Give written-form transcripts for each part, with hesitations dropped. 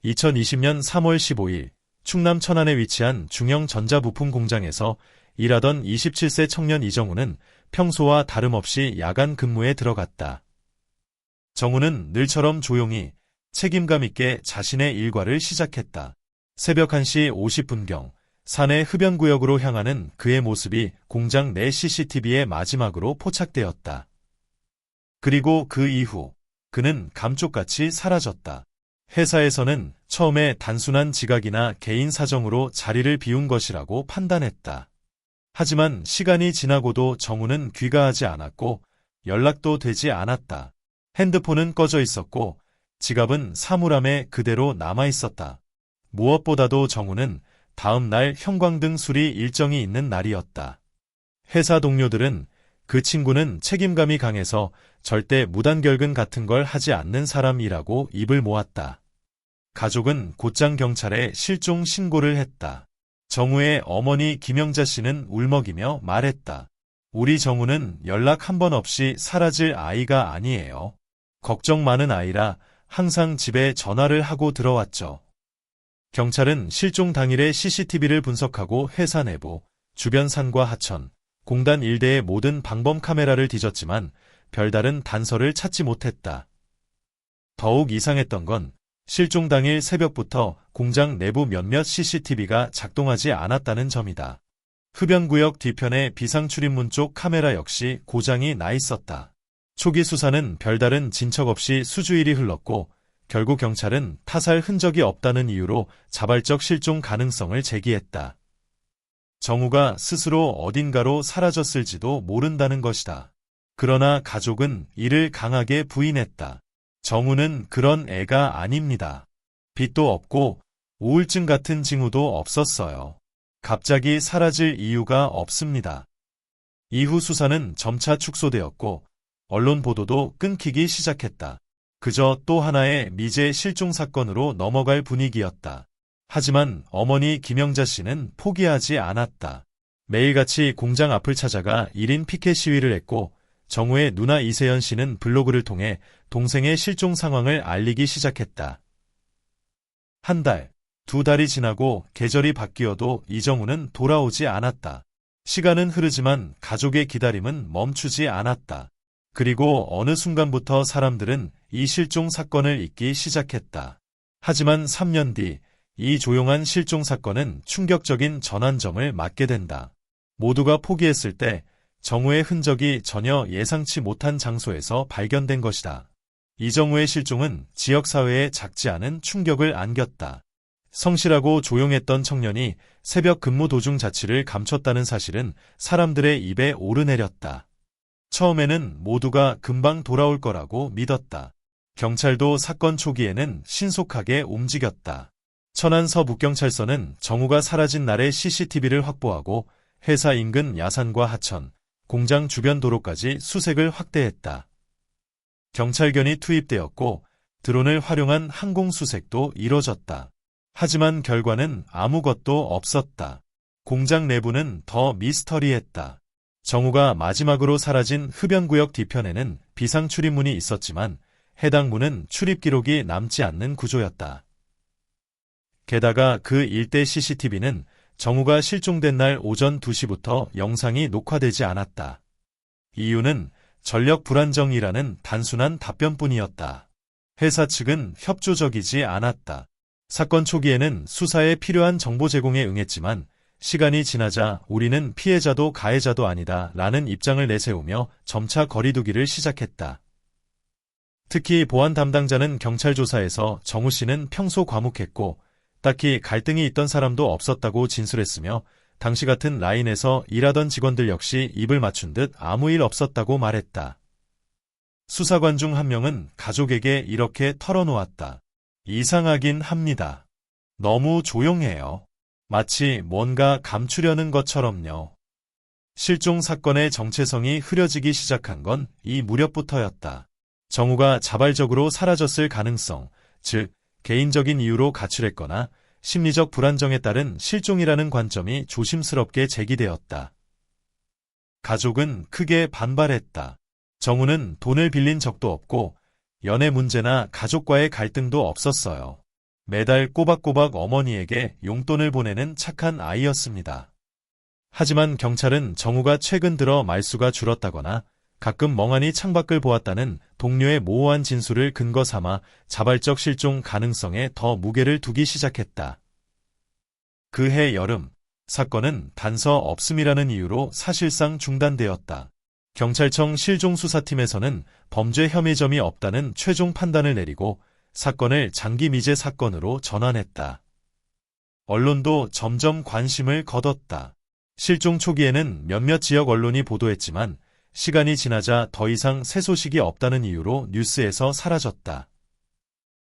2020년 3월 15일 충남 천안에 위치한 중형 전자부품 공장에서 일하던 27세 청년 이정우는 평소와 다름없이 야간 근무에 들어갔다. 정우는 늘처럼 조용히 책임감 있게 자신의 일과를 시작했다. 새벽 1시 50분경 사내 흡연구역으로 향하는 그의 모습이 공장 내 CCTV에 마지막으로 포착되었다. 그리고 그 이후 그는 감쪽같이 사라졌다. 회사에서는 처음에 단순한 지각이나 개인 사정으로 자리를 비운 것이라고 판단했다. 하지만 시간이 지나고도 정우는 귀가하지 않았고 연락도 되지 않았다. 핸드폰은 꺼져 있었고 지갑은 사물함에 그대로 남아 있었다. 무엇보다도 정우는 다음 날 형광등 수리 일정이 있는 날이었다. 회사 동료들은 그 친구는 책임감이 강해서 절대 무단결근 같은 걸 하지 않는 사람이라고 입을 모았다. 가족은 곧장 경찰에 실종 신고를 했다. 정우의 어머니 김영자 씨는 울먹이며 말했다. 우리 정우는 연락 한 번 없이 사라질 아이가 아니에요. 걱정 많은 아이라 항상 집에 전화를 하고 들어왔죠. 경찰은 실종 당일의 CCTV를 분석하고 회사 내부, 주변 산과 하천, 공단 일대의 모든 방범 카메라를 뒤졌지만 별다른 단서를 찾지 못했다. 더욱 이상했던 건 실종 당일 새벽부터 공장 내부 몇몇 CCTV가 작동하지 않았다는 점이다. 흡연구역 뒤편의 비상출입문 쪽 카메라 역시 고장이 나 있었다. 초기 수사는 별다른 진척 없이 수주일이 흘렀고 결국 경찰은 타살 흔적이 없다는 이유로 자발적 실종 가능성을 제기했다. 정우가 스스로 어딘가로 사라졌을지도 모른다는 것이다. 그러나 가족은 이를 강하게 부인했다. 정우는 그런 애가 아닙니다. 빚도 없고 우울증 같은 징후도 없었어요. 갑자기 사라질 이유가 없습니다. 이후 수사는 점차 축소되었고 언론 보도도 끊기기 시작했다. 그저 또 하나의 미제 실종 사건으로 넘어갈 분위기였다. 하지만 어머니 김영자 씨는 포기하지 않았다. 매일같이 공장 앞을 찾아가 1인 피켓 시위를 했고 정우의 누나 이세연 씨는 블로그를 통해 동생의 실종 상황을 알리기 시작했다. 한 달, 2달이 지나고 계절이 바뀌어도 이정우는 돌아오지 않았다. 시간은 흐르지만 가족의 기다림은 멈추지 않았다. 그리고 어느 순간부터 사람들은 이 실종 사건을 잊기 시작했다. 하지만 3년 뒤 이 조용한 실종 사건은 충격적인 전환점을 맞게 된다. 모두가 포기했을 때 정우의 흔적이 전혀 예상치 못한 장소에서 발견된 것이다. 이정우의 실종은 지역사회에 작지 않은 충격을 안겼다. 성실하고 조용했던 청년이 새벽 근무 도중 자취를 감췄다는 사실은 사람들의 입에 오르내렸다. 처음에는 모두가 금방 돌아올 거라고 믿었다. 경찰도 사건 초기에는 신속하게 움직였다. 천안 서북경찰서는 정우가 사라진 날의 CCTV를 확보하고 회사 인근 야산과 하천, 공장 주변 도로까지 수색을 확대했다. 경찰견이 투입되었고 드론을 활용한 항공수색도 이뤄졌다. 하지만 결과는 아무것도 없었다. 공장 내부는 더 미스터리했다. 정우가 마지막으로 사라진 흡연구역 뒤편에는 비상출입문이 있었지만 해당 문은 출입 기록이 남지 않는 구조였다. 게다가 그 일대 CCTV는 정우가 실종된 날 오전 2시부터 영상이 녹화되지 않았다. 이유는 전력 불안정이라는 단순한 답변뿐이었다. 회사 측은 협조적이지 않았다. 사건 초기에는 수사에 필요한 정보 제공에 응했지만 시간이 지나자 우리는 피해자도 가해자도 아니다 라는 입장을 내세우며 점차 거리두기를 시작했다. 특히 보안 담당자는 경찰 조사에서 정우 씨는 평소 과묵했고 딱히 갈등이 있던 사람도 없었다고 진술했으며 당시 같은 라인에서 일하던 직원들 역시 입을 맞춘 듯 아무 일 없었다고 말했다. 수사관 중 한 명은 가족에게 이렇게 털어놓았다. 이상하긴 합니다. 너무 조용해요. 마치 뭔가 감추려는 것처럼요. 실종 사건의 정체성이 흐려지기 시작한 건 이 무렵부터였다. 정우가 자발적으로 사라졌을 가능성, 즉 개인적인 이유로 가출했거나 심리적 불안정에 따른 실종이라는 관점이 조심스럽게 제기되었다. 가족은 크게 반발했다. 정우는 돈을 빌린 적도 없고 연애 문제나 가족과의 갈등도 없었어요. 매달 꼬박꼬박 어머니에게 용돈을 보내는 착한 아이였습니다. 하지만 경찰은 정우가 최근 들어 말수가 줄었다거나 가끔 멍하니 창밖을 보았다는 동료의 모호한 진술을 근거 삼아 자발적 실종 가능성에 더 무게를 두기 시작했다. 그해 여름, 사건은 단서 없음이라는 이유로 사실상 중단되었다. 경찰청 실종수사팀에서는 범죄 혐의점이 없다는 최종 판단을 내리고 사건을 장기 미제 사건으로 전환했다. 언론도 점점 관심을 거뒀다. 실종 초기에는 몇몇 지역 언론이 보도했지만 시간이 지나자 더 이상 새 소식이 없다는 이유로 뉴스에서 사라졌다.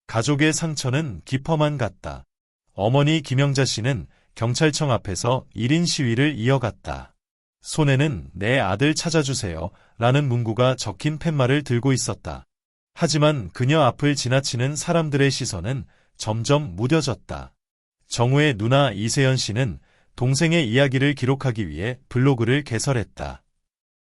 가족의 상처는 깊어만 갔다. 어머니 김영자 씨는 경찰청 앞에서 1인 시위를 이어갔다. 손에는 내 아들 찾아주세요 라는 문구가 적힌 팻말을 들고 있었다. 하지만 그녀 앞을 지나치는 사람들의 시선은 점점 무뎌졌다. 정우의 누나 이세연 씨는 동생의 이야기를 기록하기 위해 블로그를 개설했다.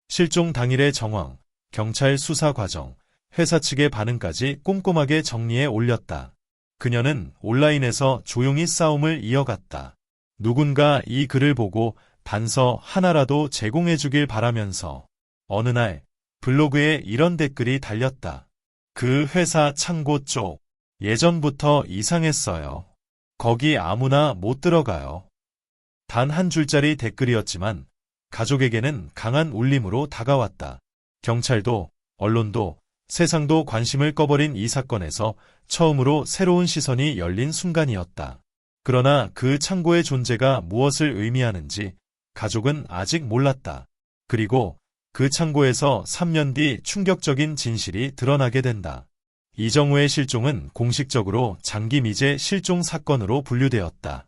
실종 당일의 정황, 경찰 수사 과정, 회사 측의 반응까지 꼼꼼하게 정리해 올렸다. 그녀는 온라인에서 조용히 싸움을 이어갔다. 누군가 이 글을 보고 단서 하나라도 제공해 주길 바라면서 어느 날 블로그에 이런 댓글이 달렸다. 그 회사 창고 쪽 예전부터 이상했어요. 거기 아무나 못 들어가요. 단 한 줄짜리 댓글이었지만 가족에게는 강한 울림으로 다가왔다. 경찰도 언론도 세상도 관심을 꺼버린 이 사건에서 처음으로 새로운 시선이 열린 순간이었다. 그러나 그 창고의 존재가 무엇을 의미하는지 가족은 아직 몰랐다. 그리고 그 창고에서 3년 뒤 충격적인 진실이 드러나게 된다. 이정우의 실종은 공식적으로 장기 미제 실종 사건으로 분류되었다.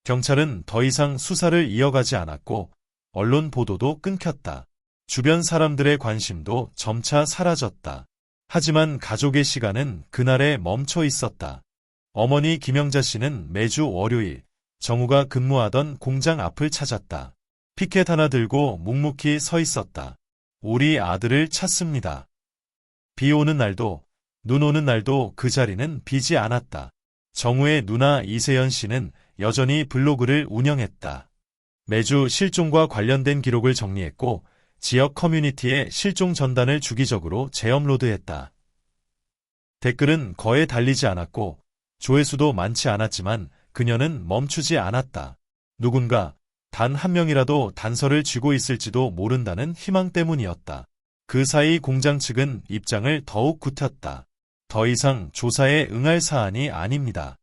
경찰은 더 이상 수사를 이어가지 않았고 언론 보도도 끊겼다. 주변 사람들의 관심도 점차 사라졌다. 하지만 가족의 시간은 그날에 멈춰 있었다. 어머니 김영자 씨는 매주 월요일 정우가 근무하던 공장 앞을 찾았다. 피켓 하나 들고 묵묵히 서 있었다. 우리 아들을 찾습니다. 비 오는 날도 눈 오는 날도 그 자리는 비지 않았다. 정우의 누나 이세연 씨는 여전히 블로그를 운영했다. 매주 실종과 관련된 기록을 정리했고 지역 커뮤니티에 실종 전단을 주기적으로 재업로드했다. 댓글은 거의 달리지 않았고 조회수도 많지 않았지만 그녀는 멈추지 않았다. 누군가 단 한 명이라도 단서를 쥐고 있을지도 모른다는 희망 때문이었다. 그 사이 공장 측은 입장을 더욱 굳혔다. 더 이상 조사에 응할 사안이 아닙니다.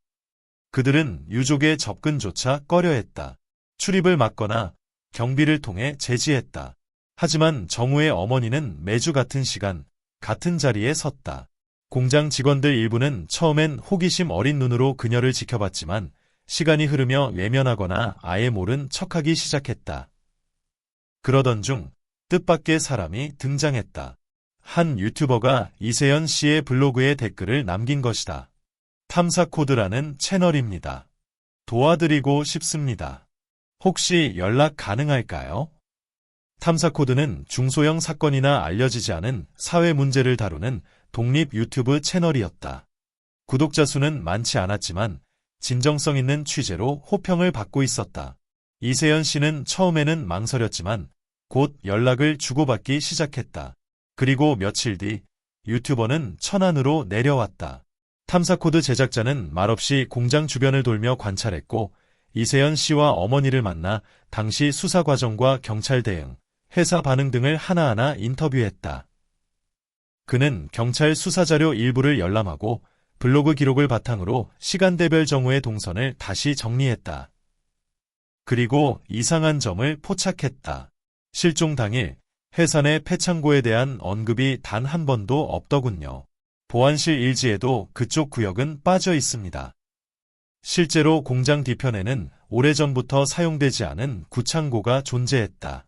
그들은 유족의 접근조차 꺼려했다. 출입을 막거나 경비를 통해 제지했다. 하지만 정우의 어머니는 매주 같은 시간, 같은 자리에 섰다. 공장 직원들 일부는 처음엔 호기심 어린 눈으로 그녀를 지켜봤지만 시간이 흐르며 외면하거나 아예 모른 척하기 시작했다. 그러던 중 뜻밖의 사람이 등장했다. 한 유튜버가 이세연 씨의 블로그에 댓글을 남긴 것이다. 탐사코드라는 채널입니다. 도와드리고 싶습니다. 혹시 연락 가능할까요? 탐사코드는 중소형 사건이나 알려지지 않은 사회 문제를 다루는 독립 유튜브 채널이었다. 구독자 수는 많지 않았지만 진정성 있는 취재로 호평을 받고 있었다. 이세연 씨는 처음에는 망설였지만 곧 연락을 주고받기 시작했다. 그리고 며칠 뒤 유튜버는 천안으로 내려왔다. 탐사코드 제작자는 말없이 공장 주변을 돌며 관찰했고 이세연 씨와 어머니를 만나 당시 수사 과정과 경찰 대응, 회사 반응 등을 하나하나 인터뷰했다. 그는 경찰 수사자료 일부를 열람하고 블로그 기록을 바탕으로 시간대별 정우의 동선을 다시 정리했다. 그리고 이상한 점을 포착했다. 실종 당일 회사 내 폐창고에 대한 언급이 단 한 번도 없더군요. 보안실 일지에도 그쪽 구역은 빠져 있습니다. 실제로 공장 뒤편에는 오래전부터 사용되지 않은 구창고가 존재했다.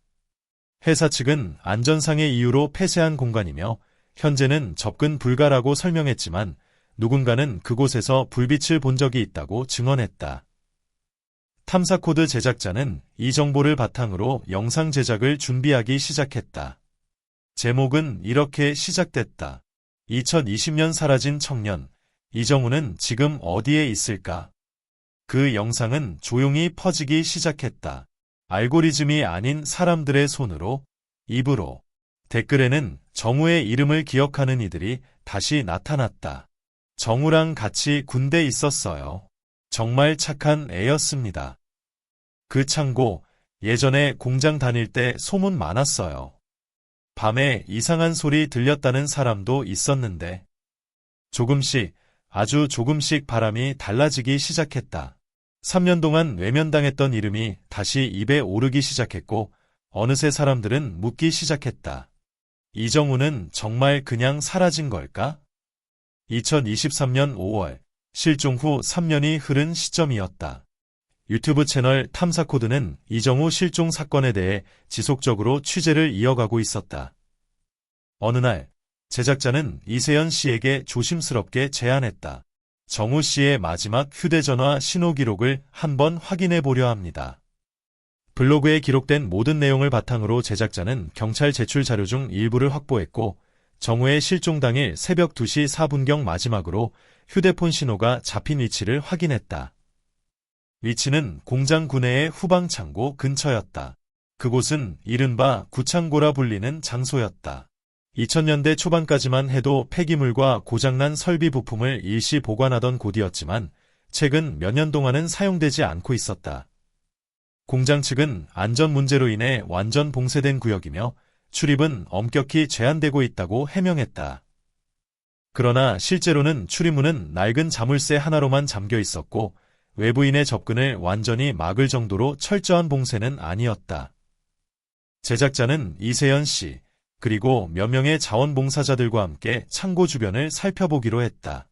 회사 측은 안전상의 이유로 폐쇄한 공간이며 현재는 접근 불가라고 설명했지만 누군가는 그곳에서 불빛을 본 적이 있다고 증언했다. 탐사코드 제작자는 이 정보를 바탕으로 영상 제작을 준비하기 시작했다. 제목은 이렇게 시작됐다. 2020년 사라진 청년, 이정우는 지금 어디에 있을까? 그 영상은 조용히 퍼지기 시작했다. 알고리즘이 아닌 사람들의 손으로, 입으로. 댓글에는 정우의 이름을 기억하는 이들이 다시 나타났다. 정우랑 같이 군대 있었어요. 정말 착한 애였습니다. 그 창고, 예전에 공장 다닐 때 소문 많았어요. 밤에 이상한 소리 들렸다는 사람도 있었는데, 조금씩, 아주 조금씩 바람이 달라지기 시작했다. 3년 동안 외면당했던 이름이 다시 입에 오르기 시작했고, 어느새 사람들은 묻기 시작했다. 이정우는 정말 그냥 사라진 걸까? 2023년 5월, 실종 후 3년이 흐른 시점이었다. 유튜브 채널 탐사코드는 이정우 실종 사건에 대해 지속적으로 취재를 이어가고 있었다. 어느 날, 제작자는 이세연 씨에게 조심스럽게 제안했다. 정우 씨의 마지막 휴대전화 신호 기록을 한번 확인해 보려 합니다. 블로그에 기록된 모든 내용을 바탕으로 제작자는 경찰 제출 자료 중 일부를 확보했고, 정우의 실종 당일 새벽 2시 4분경 마지막으로 휴대폰 신호가 잡힌 위치를 확인했다. 위치는 공장 구내의 후방창고 근처였다. 그곳은 이른바 구창고라 불리는 장소였다. 2000년대 초반까지만 해도 폐기물과 고장난 설비 부품을 일시 보관하던 곳이었지만 최근 몇 년 동안은 사용되지 않고 있었다. 공장 측은 안전 문제로 인해 완전 봉쇄된 구역이며 출입은 엄격히 제한되고 있다고 해명했다. 그러나 실제로는 출입문은 낡은 자물쇠 하나로만 잠겨 있었고 외부인의 접근을 완전히 막을 정도로 철저한 봉쇄는 아니었다. 제작자는 이세연 씨, 그리고 몇 명의 자원봉사자들과 함께 창고 주변을 살펴보기로 했다.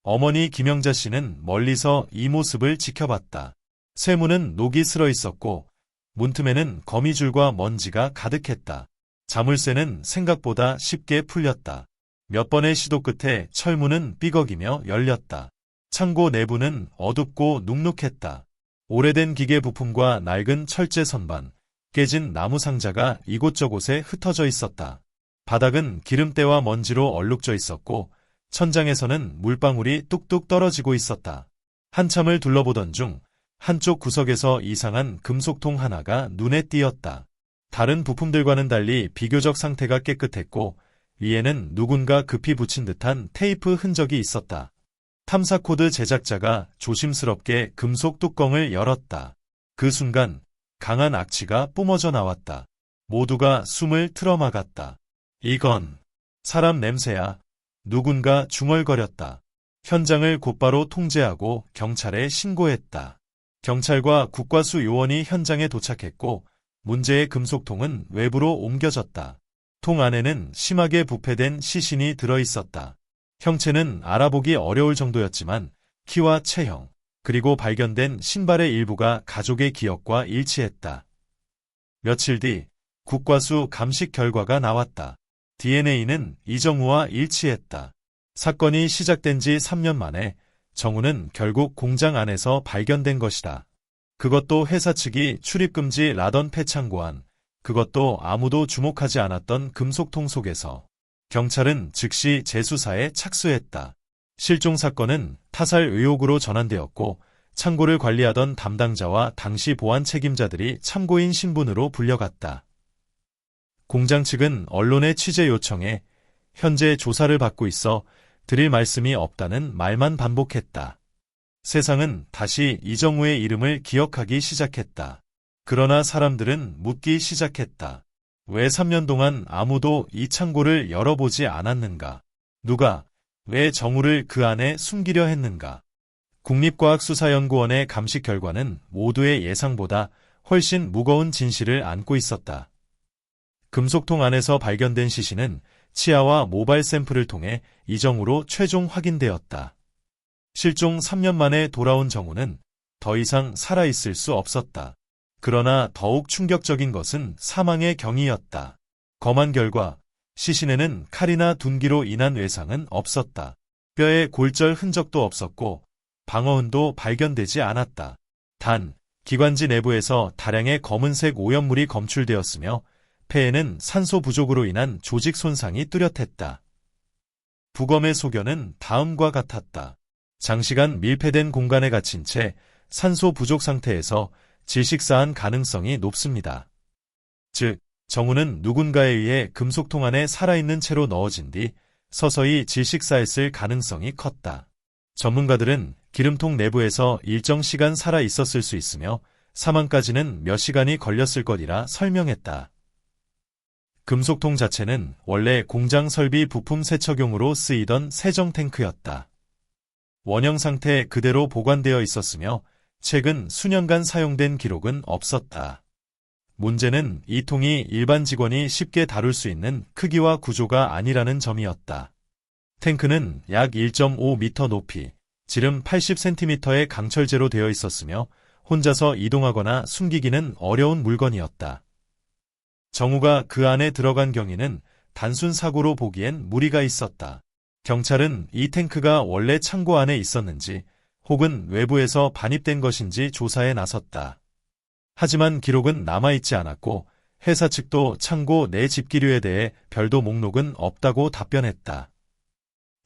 어머니 김영자 씨는 멀리서 이 모습을 지켜봤다. 쇠문은 녹이 슬어 있었고 문틈에는 거미줄과 먼지가 가득했다. 자물쇠는 생각보다 쉽게 풀렸다. 몇 번의 시도 끝에 철문은 삐걱이며 열렸다. 창고 내부는 어둡고 눅눅했다. 오래된 기계 부품과 낡은 철제 선반, 깨진 나무 상자가 이곳저곳에 흩어져 있었다. 바닥은 기름때와 먼지로 얼룩져 있었고 천장에서는 물방울이 뚝뚝 떨어지고 있었다. 한참을 둘러보던 중 한쪽 구석에서 이상한 금속통 하나가 눈에 띄었다. 다른 부품들과는 달리 비교적 상태가 깨끗했고 위에는 누군가 급히 붙인 듯한 테이프 흔적이 있었다. 탐사코드 제작자가 조심스럽게 금속 뚜껑을 열었다. 그 순간 강한 악취가 뿜어져 나왔다. 모두가 숨을 틀어막았다. 이건 사람 냄새야. 누군가 중얼거렸다. 현장을 곧바로 통제하고 경찰에 신고했다. 경찰과 국과수 요원이 현장에 도착했고 문제의 금속통은 외부로 옮겨졌다. 통 안에는 심하게 부패된 시신이 들어있었다. 형체는 알아보기 어려울 정도였지만 키와 체형, 그리고 발견된 신발의 일부가 가족의 기억과 일치했다. 며칠 뒤 국과수 감식 결과가 나왔다. DNA는 이정우와 일치했다. 사건이 시작된 지 3년 만에 정우는 결국 공장 안에서 발견된 것이다. 그것도 회사 측이 출입금지 라던 폐창고 안, 그것도 아무도 주목하지 않았던 금속통 속에서. 경찰은 즉시 재수사에 착수했다. 실종 사건은 타살 의혹으로 전환되었고 창고를 관리하던 담당자와 당시 보안 책임자들이 참고인 신분으로 불려갔다. 공장 측은 언론의 취재 요청에 현재 조사를 받고 있어 드릴 말씀이 없다는 말만 반복했다. 세상은 다시 이정우의 이름을 기억하기 시작했다. 그러나 사람들은 묻기 시작했다. 왜 3년 동안 아무도 이 창고를 열어보지 않았는가? 누가, 왜 정우를 그 안에 숨기려 했는가? 국립과학수사연구원의 감식 결과는 모두의 예상보다 훨씬 무거운 진실을 안고 있었다. 금속통 안에서 발견된 시신은 치아와 모발 샘플을 통해 이정우로 최종 확인되었다. 실종 3년 만에 돌아온 정우는 더 이상 살아있을 수 없었다. 그러나 더욱 충격적인 것은 사망의 경위였다. 검안 결과 시신에는 칼이나 둔기로 인한 외상은 없었다. 뼈에 골절 흔적도 없었고 방어흔도 발견되지 않았다. 단, 기관지 내부에서 다량의 검은색 오염물이 검출되었으며 폐에는 산소 부족으로 인한 조직 손상이 뚜렷했다. 부검의 소견은 다음과 같았다. 장시간 밀폐된 공간에 갇힌 채 산소 부족 상태에서 질식사한 가능성이 높습니다. 즉, 정우는 누군가에 의해 금속통 안에 살아있는 채로 넣어진 뒤 서서히 질식사했을 가능성이 컸다. 전문가들은 기름통 내부에서 일정 시간 살아 있었을 수 있으며 사망까지는 몇 시간이 걸렸을 것이라 설명했다. 금속통 자체는 원래 공장 설비 부품 세척용으로 쓰이던 세정 탱크였다. 원형 상태 그대로 보관되어 있었으며 최근 수년간 사용된 기록은 없었다. 문제는 이 통이 일반 직원이 쉽게 다룰 수 있는 크기와 구조가 아니라는 점이었다. 탱크는 약 1.5m 높이, 지름 80cm의 강철재로 되어 있었으며 혼자서 이동하거나 숨기기는 어려운 물건이었다. 정우가 그 안에 들어간 경위는 단순 사고로 보기엔 무리가 있었다. 경찰은 이 탱크가 원래 창고 안에 있었는지 혹은 외부에서 반입된 것인지 조사에 나섰다. 하지만 기록은 남아있지 않았고 회사 측도 창고 내 집기류에 대해 별도 목록은 없다고 답변했다.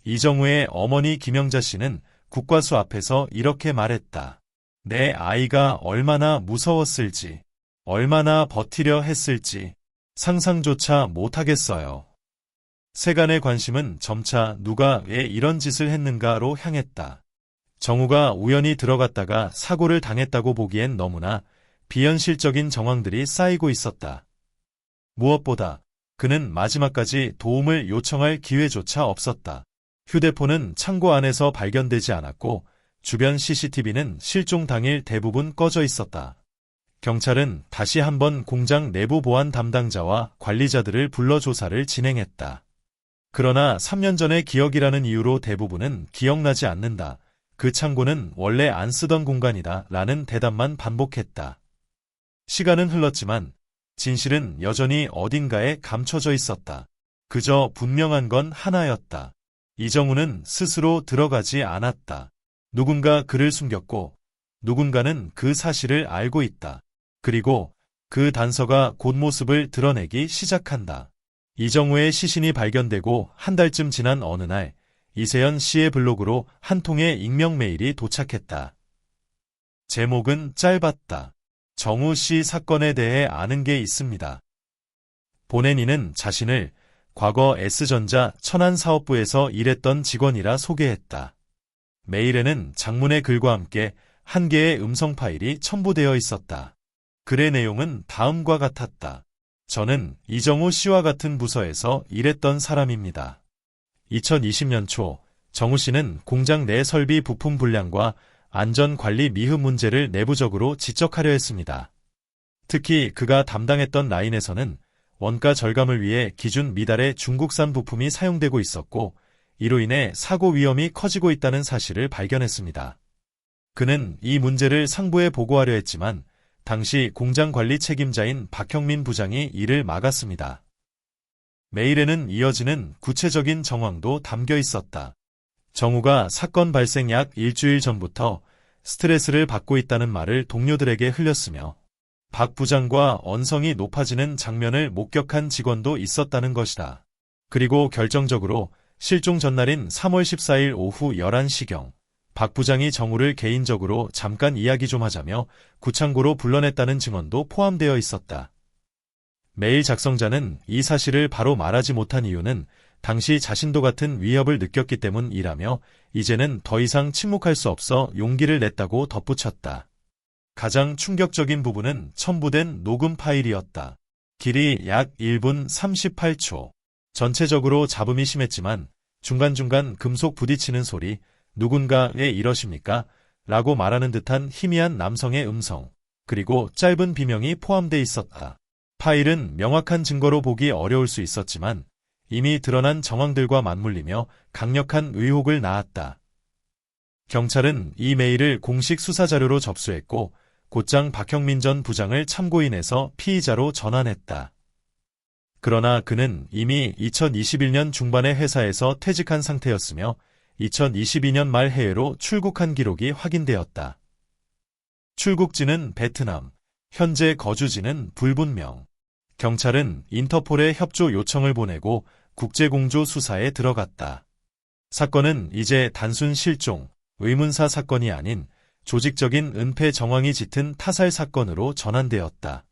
이정우의 어머니 김영자 씨는 국과수 앞에서 이렇게 말했다. 내 아이가 얼마나 무서웠을지, 얼마나 버티려 했을지 상상조차 못하겠어요. 세간의 관심은 점차 누가 왜 이런 짓을 했는가로 향했다. 정우가 우연히 들어갔다가 사고를 당했다고 보기엔 너무나 비현실적인 정황들이 쌓이고 있었다. 무엇보다 그는 마지막까지 도움을 요청할 기회조차 없었다. 휴대폰은 창고 안에서 발견되지 않았고 주변 CCTV는 실종 당일 대부분 꺼져 있었다. 경찰은 다시 한번 공장 내부 보안 담당자와 관리자들을 불러 조사를 진행했다. 그러나 3년 전의 기억이라는 이유로 대부분은 기억나지 않는다. 그 창고는 원래 안 쓰던 공간이다 라는 대답만 반복했다. 시간은 흘렀지만 진실은 여전히 어딘가에 감춰져 있었다. 그저 분명한 건 하나였다. 이정우는 스스로 들어가지 않았다. 누군가 그를 숨겼고 누군가는 그 사실을 알고 있다. 그리고 그 단서가 곧 모습을 드러내기 시작한다. 이정우의 시신이 발견되고 한 달쯤 지난 어느 날 이세연 씨의 블로그로 한 통의 익명 메일이 도착했다. 제목은 짧았다. 정우 씨 사건에 대해 아는 게 있습니다. 보낸 이는 자신을 과거 S전자 천안사업부에서 일했던 직원이라 소개했다. 메일에는 장문의 글과 함께 한 개의 음성 파일이 첨부되어 있었다. 글의 내용은 다음과 같았다. 저는 이정우 씨와 같은 부서에서 일했던 사람입니다. 2020년 초 정우 씨는 공장 내 설비 부품 불량과 안전관리 미흡 문제를 내부적으로 지적하려 했습니다. 특히 그가 담당했던 라인에서는 원가 절감을 위해 기준 미달의 중국산 부품이 사용되고 있었고 이로 인해 사고 위험이 커지고 있다는 사실을 발견했습니다. 그는 이 문제를 상부에 보고하려 했지만 당시 공장 관리 책임자인 박형민 부장이 이를 막았습니다. 메일에는 이어지는 구체적인 정황도 담겨 있었다. 정우가 사건 발생 약 일주일 전부터 스트레스를 받고 있다는 말을 동료들에게 흘렸으며 박 부장과 언성이 높아지는 장면을 목격한 직원도 있었다는 것이다. 그리고 결정적으로 실종 전날인 3월 14일 오후 11시경 박 부장이 정우를 개인적으로 잠깐 이야기 좀 하자며 구창고로 불러냈다는 증언도 포함되어 있었다. 메일 작성자는 이 사실을 바로 말하지 못한 이유는 당시 자신도 같은 위협을 느꼈기 때문이라며 이제는 더 이상 침묵할 수 없어 용기를 냈다고 덧붙였다. 가장 충격적인 부분은 첨부된 녹음 파일이었다. 길이 약 1분 38초. 전체적으로 잡음이 심했지만 중간중간 금속 부딪히는 소리, 누군가 왜 이러십니까? 라고 말하는 듯한 희미한 남성의 음성, 그리고 짧은 비명이 포함돼 있었다. 파일은 명확한 증거로 보기 어려울 수 있었지만 이미 드러난 정황들과 맞물리며 강력한 의혹을 낳았다. 경찰은 이 메일을 공식 수사자료로 접수했고 곧장 박형민 전 부장을 참고인해서 피의자로 전환했다. 그러나 그는 이미 2021년 중반에 회사에서 퇴직한 상태였으며 2022년 말 해외로 출국한 기록이 확인되었다. 출국지는 베트남, 현재 거주지는 불분명. 경찰은 인터폴에 협조 요청을 보내고 국제공조 수사에 들어갔다. 사건은 이제 단순 실종, 의문사 사건이 아닌 조직적인 은폐 정황이 짙은 타살 사건으로 전환되었다.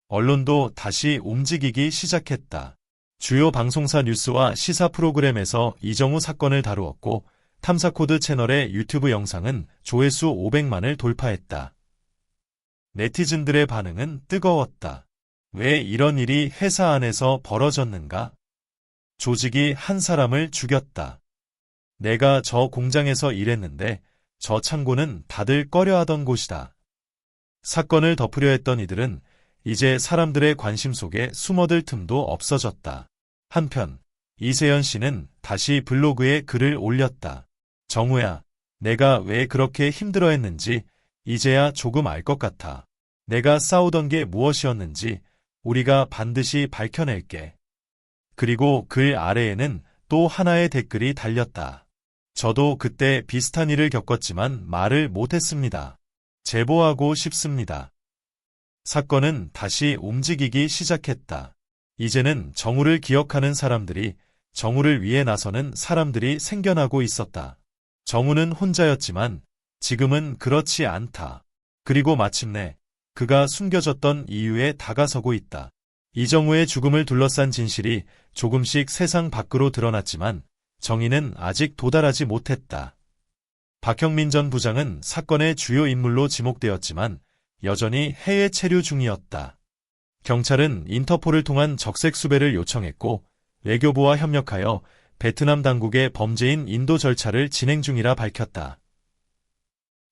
언론도 다시 움직이기 시작했다. 주요 방송사 뉴스와 시사 프로그램에서 이정우 사건을 다루었고, 탐사코드 채널의 유튜브 영상은 조회수 500만을 돌파했다. 네티즌들의 반응은 뜨거웠다. 왜 이런 일이 회사 안에서 벌어졌는가? 조직이 한 사람을 죽였다. 내가 저 공장에서 일했는데 저 창고는 다들 꺼려하던 곳이다. 사건을 덮으려 했던 이들은 이제 사람들의 관심 속에 숨어들 틈도 없어졌다. 한편 이세연 씨는 다시 블로그에 글을 올렸다. 정우야, 내가 왜 그렇게 힘들어했는지 이제야 조금 알 것 같아. 내가 싸우던 게 무엇이었는지 우리가 반드시 밝혀낼게. 그리고 글 아래에는 또 하나의 댓글이 달렸다. 저도 그때 비슷한 일을 겪었지만 말을 못했습니다. 제보하고 싶습니다. 사건은 다시 움직이기 시작했다. 이제는 정우를 기억하는 사람들이, 정우를 위해 나서는 사람들이 생겨나고 있었다. 정우는 혼자였지만 지금은 그렇지 않다. 그리고 마침내 그가 숨겨졌던 이유에 다가서고 있다. 이정우의 죽음을 둘러싼 진실이 조금씩 세상 밖으로 드러났지만 정의는 아직 도달하지 못했다. 박형민 전 부장은 사건의 주요 인물로 지목되었지만 여전히 해외 체류 중이었다. 경찰은 인터폴을 통한 적색 수배를 요청했고 외교부와 협력하여 베트남 당국의 범죄인 인도 절차를 진행 중이라 밝혔다.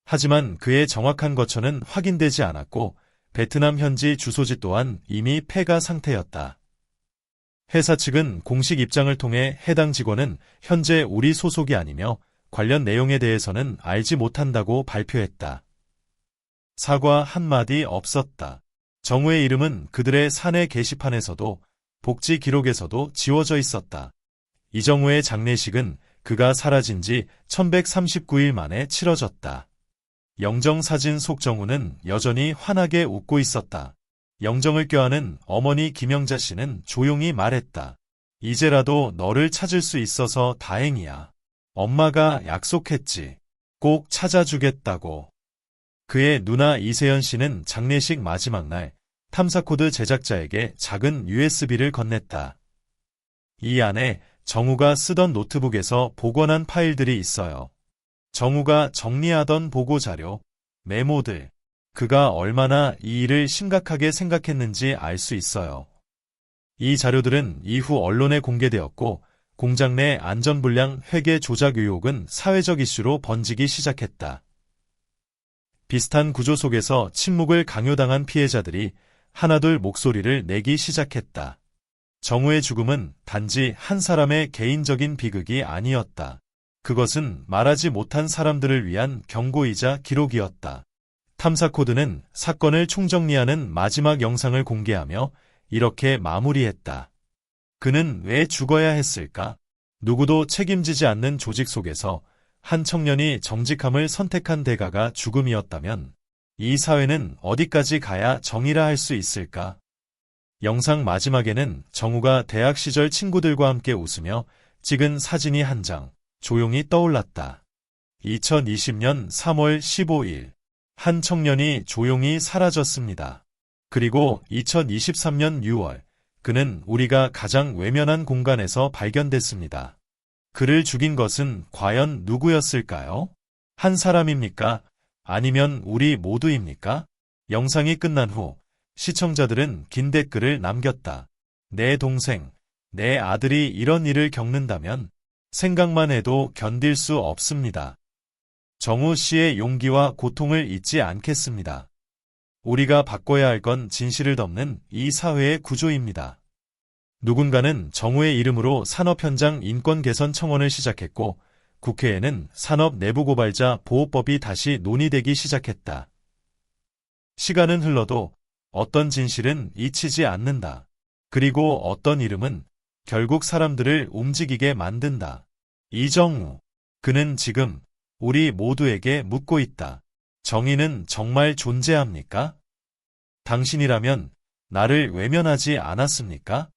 하지만 그의 정확한 거처는 확인되지 않았고 베트남 현지 주소지 또한 이미 폐가 상태였다. 회사 측은 공식 입장을 통해 해당 직원은 현재 우리 소속이 아니며 관련 내용에 대해서는 알지 못한다고 발표했다. 사과 한마디 없었다. 정우의 이름은 그들의 사내 게시판에서도 복지 기록에서도 지워져 있었다. 이정우의 장례식은 그가 사라진 지 1139일 만에 치러졌다. 영정사진 속 정우는 여전히 환하게 웃고 있었다. 영정을 껴안은 어머니 김영자 씨는 조용히 말했다. 이제라도 너를 찾을 수 있어서 다행이야. 엄마가 약속했지. 꼭 찾아주겠다고. 그의 누나 이세연 씨는 장례식 마지막 날 탐사코드 제작자에게 작은 USB를 건넸다. 이 안에 정우가 쓰던 노트북에서 복원한 파일들이 있어요. 정우가 정리하던 보고자료, 메모들, 그가 얼마나 이 일을 심각하게 생각했는지 알 수 있어요. 이 자료들은 이후 언론에 공개되었고 공장 내 안전불량 회계 조작 의혹은 사회적 이슈로 번지기 시작했다. 비슷한 구조 속에서 침묵을 강요당한 피해자들이 하나둘 목소리를 내기 시작했다. 정우의 죽음은 단지 한 사람의 개인적인 비극이 아니었다. 그것은 말하지 못한 사람들을 위한 경고이자 기록이었다. 탐사코드는 사건을 총정리하는 마지막 영상을 공개하며 이렇게 마무리했다. 그는 왜 죽어야 했을까? 누구도 책임지지 않는 조직 속에서 한 청년이 정직함을 선택한 대가가 죽음이었다면 이 사회는 어디까지 가야 정의라 할 수 있을까? 영상 마지막에는 정우가 대학 시절 친구들과 함께 웃으며 찍은 사진이 한 장 조용히 떠올랐다. 2020년 3월 15일 한 청년이 조용히 사라졌습니다. 그리고 2023년 6월 그는 우리가 가장 외면한 공간에서 발견됐습니다. 그를 죽인 것은 과연 누구였을까요? 한 사람입니까? 아니면 우리 모두입니까? 영상이 끝난 후 시청자들은 긴 댓글을 남겼다. 내 동생, 내 아들이 이런 일을 겪는다면 생각만 해도 견딜 수 없습니다. 정우 씨의 용기와 고통을 잊지 않겠습니다. 우리가 바꿔야 할 건 진실을 덮는 이 사회의 구조입니다. 누군가는 정우의 이름으로 산업현장 인권개선 청원을 시작했고 국회에는 산업내부고발자 보호법이 다시 논의되기 시작했다. 시간은 흘러도 어떤 진실은 잊히지 않는다. 그리고 어떤 이름은 결국 사람들을 움직이게 만든다. 이정우. 그는 지금 우리 모두에게 묻고 있다. 정의는 정말 존재합니까? 당신이라면 나를 외면하지 않았습니까?